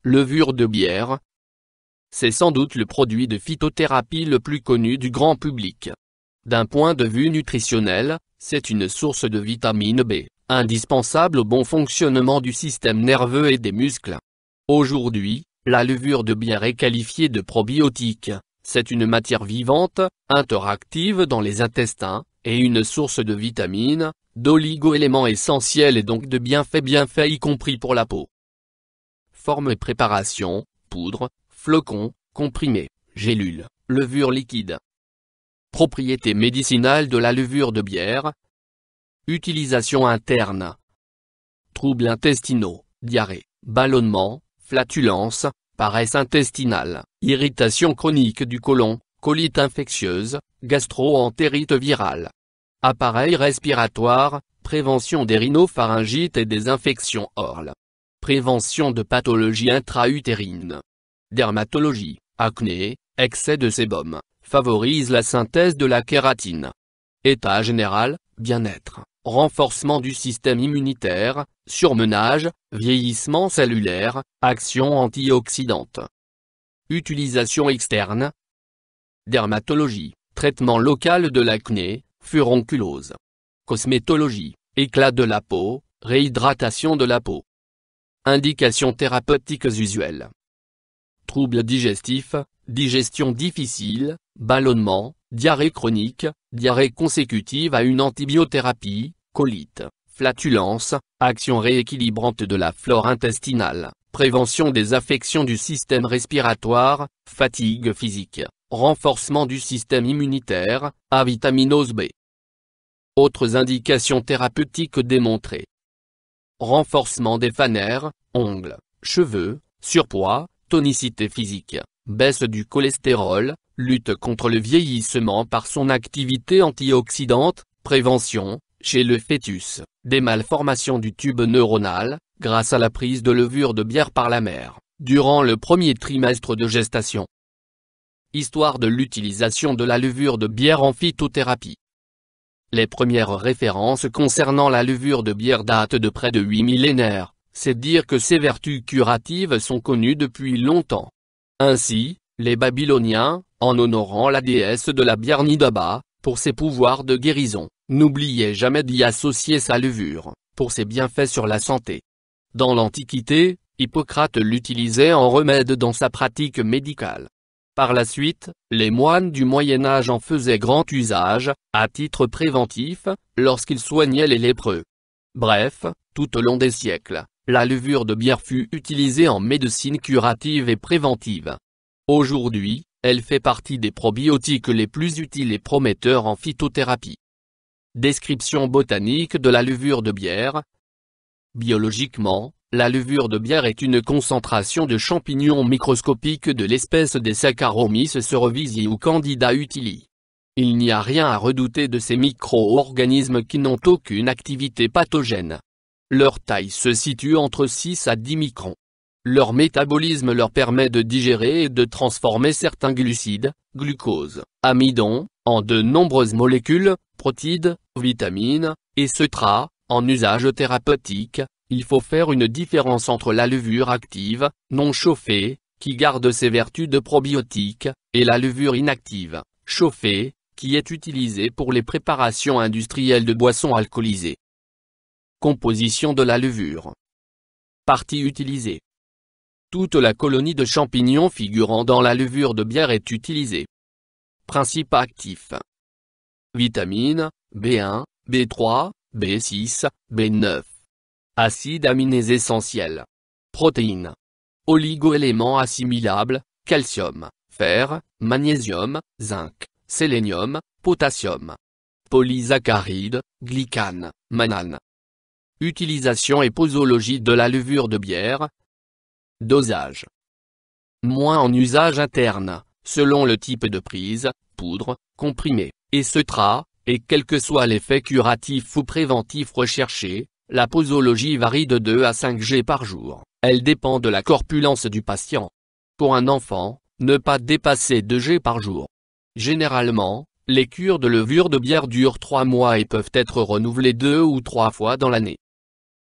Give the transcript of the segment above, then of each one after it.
Levure de bière. C'est sans doute le produit de phytothérapie le plus connu du grand public. D'un point de vue nutritionnel, c'est une source de vitamine B, indispensable au bon fonctionnement du système nerveux et des muscles. Aujourd'hui, la levure de bière est qualifiée de probiotique. C'est une matière vivante, interactive dans les intestins, et une source de vitamines, d'oligo-éléments essentiels et donc de bienfaits y compris pour la peau. Forme et préparation, poudre, flocons, comprimés, gélules, levure liquide. Propriétés médicinales de la levure de bière. Utilisation interne. Troubles intestinaux, diarrhée, ballonnement, flatulence, paresse intestinale, irritation chronique du côlon, colite infectieuse, gastro-entérite virale. Appareil respiratoire, prévention des rhinopharyngites et des infections orales. Prévention de pathologies intra-utérines. Dermatologie, acné, excès de sébum, favorise la synthèse de la kératine. État général, bien-être, renforcement du système immunitaire, surmenage, vieillissement cellulaire, action antioxydante. Utilisation externe. Dermatologie, traitement local de l'acné, furonculose. Cosmétologie, éclat de la peau, réhydratation de la peau. Indications thérapeutiques usuelles. Troubles digestifs, digestion difficile, ballonnement, diarrhée chronique, diarrhée consécutive à une antibiothérapie, colite, flatulence, action rééquilibrante de la flore intestinale, prévention des affections du système respiratoire, fatigue physique, renforcement du système immunitaire, avitaminose B. Autres indications thérapeutiques démontrées. Renforcement des fanères, ongles, cheveux, surpoids, tonicité physique, baisse du cholestérol, lutte contre le vieillissement par son activité antioxydante, prévention, chez le fœtus, des malformations du tube neuronal, grâce à la prise de levure de bière par la mère, durant le premier trimestre de gestation. Histoire de l'utilisation de la levure de bière en phytothérapie. Les premières références concernant la levure de bière datent de près de 8 millénaires, c'est dire que ses vertus curatives sont connues depuis longtemps. Ainsi, les Babyloniens, en honorant la déesse de la bière Nidaba, pour ses pouvoirs de guérison, n'oubliaient jamais d'y associer sa levure, pour ses bienfaits sur la santé. Dans l'Antiquité, Hippocrate l'utilisait en remède dans sa pratique médicale. Par la suite, les moines du Moyen Âge en faisaient grand usage, à titre préventif, lorsqu'ils soignaient les lépreux. Bref, tout au long des siècles, la levure de bière fut utilisée en médecine curative et préventive. Aujourd'hui, elle fait partie des probiotiques les plus utiles et prometteurs en phytothérapie. Description botanique de la levure de bière. Biologiquement, la levure de bière est une concentration de champignons microscopiques de l'espèce des Saccharomyces cerevisiae ou Candida utili. Il n'y a rien à redouter de ces micro-organismes qui n'ont aucune activité pathogène. Leur taille se situe entre 6 à 10 microns. Leur métabolisme leur permet de digérer et de transformer certains glucides, glucose, amidon, en de nombreuses molécules, protides, vitamines, etc. En usage thérapeutique, il faut faire une différence entre la levure active, non chauffée, qui garde ses vertus de probiotique, et la levure inactive, chauffée, qui est utilisée pour les préparations industrielles de boissons alcoolisées. Composition de la levure. Partie utilisée. Toute la colonie de champignons figurant dans la levure de bière est utilisée. Principe actif. Vitamines, B1, B3, B6, B9. Acides aminés essentiels. Protéines. Oligo-éléments assimilables, calcium, fer, magnésium, zinc, sélénium, potassium. Polysaccharides, glycanes, mannane. Utilisation et posologie de la levure de bière. Dosage. Moins en usage interne, selon le type de prise, poudre, comprimé, etc., et quel que soit l'effet curatif ou préventif recherché, la posologie varie de 2 à 5 g par jour, elle dépend de la corpulence du patient. Pour un enfant, ne pas dépasser 2 g par jour. Généralement, les cures de levure de bière durent 3 mois et peuvent être renouvelées 2 ou 3 fois dans l'année.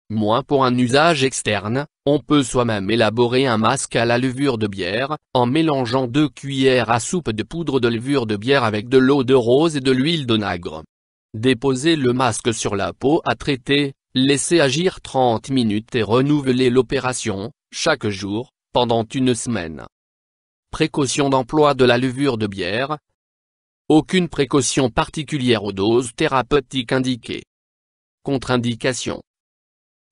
Moins pour un usage externe, on peut soi-même élaborer un masque à la levure de bière, en mélangeant 2 cuillères à soupe de poudre de levure de bière avec de l'eau de rose et de l'huile d'onagre. Déposez le masque sur la peau à traiter, laissez agir 30 minutes et renouvelez l'opération, chaque jour, pendant une semaine. Précaution d'emploi de la levure de bière. Aucune précaution particulière aux doses thérapeutiques indiquées. Contre-indication.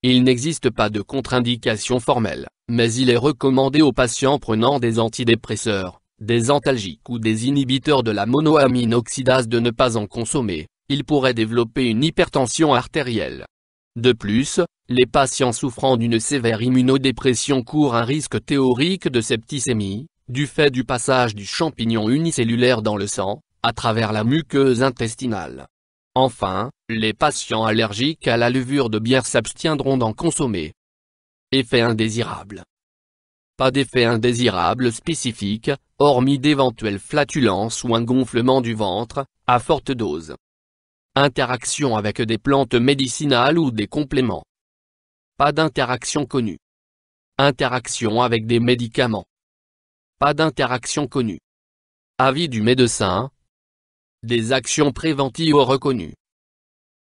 Il n'existe pas de contre-indication formelle, mais il est recommandé aux patients prenant des antidépresseurs, des antalgiques ou des inhibiteurs de la monoamine oxydase de ne pas en consommer, ils pourraient développer une hypertension artérielle. De plus, les patients souffrant d'une sévère immunodépression courent un risque théorique de septicémie, du fait du passage du champignon unicellulaire dans le sang, à travers la muqueuse intestinale. Enfin, les patients allergiques à la levure de bière s'abstiendront d'en consommer. Effet indésirable. Pas d'effet indésirable spécifique, hormis d'éventuelles flatulences ou un gonflement du ventre, à forte dose. Interaction avec des plantes médicinales ou des compléments. Pas d'interaction connue. Interaction avec des médicaments. Pas d'interaction connue. Avis du médecin. Des actions préventives reconnues.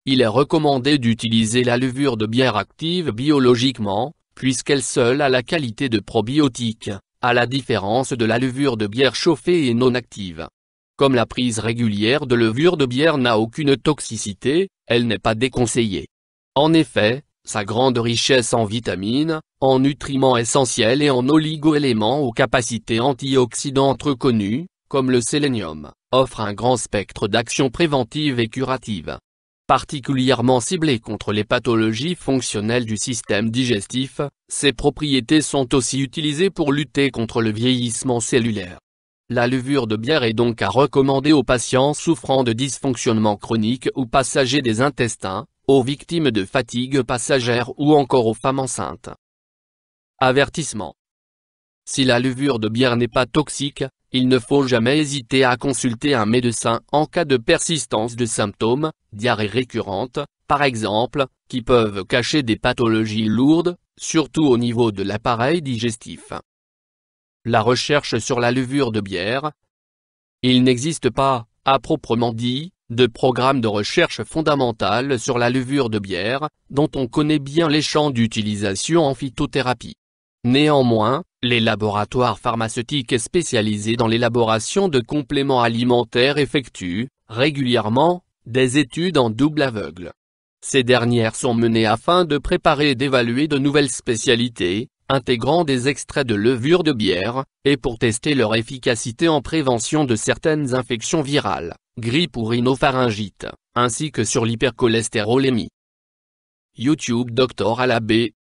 Il est recommandé d'utiliser la levure de bière active biologiquement, puisqu'elle seule a la qualité de probiotique, à la différence de la levure de bière chauffée et non active. Comme la prise régulière de levure de bière n'a aucune toxicité, elle n'est pas déconseillée. En effet, sa grande richesse en vitamines, en nutriments essentiels et en oligo-éléments aux capacités antioxydantes reconnues, comme le sélénium, offre un grand spectre d'actions préventives et curatives. Particulièrement ciblées contre les pathologies fonctionnelles du système digestif, ses propriétés sont aussi utilisées pour lutter contre le vieillissement cellulaire. La levure de bière est donc à recommander aux patients souffrant de dysfonctionnements chroniques ou passagers des intestins, aux victimes de fatigue passagère ou encore aux femmes enceintes. Avertissement. Si la levure de bière n'est pas toxique, il ne faut jamais hésiter à consulter un médecin en cas de persistance de symptômes, diarrhée récurrente, par exemple, qui peuvent cacher des pathologies lourdes, surtout au niveau de l'appareil digestif. La recherche sur la levure de bière. Il n'existe pas, à proprement dit, de programme de recherche fondamentale sur la levure de bière, dont on connaît bien les champs d'utilisation en phytothérapie. Néanmoins, les laboratoires pharmaceutiques spécialisés dans l'élaboration de compléments alimentaires effectuent, régulièrement, des études en double aveugle. Ces dernières sont menées afin de préparer et d'évaluer de nouvelles spécialités, intégrant des extraits de levure de bière, et pour tester leur efficacité en prévention de certaines infections virales, grippe ou rhinopharyngite, ainsi que sur l'hypercholestérolémie. YouTube Dr Alabé.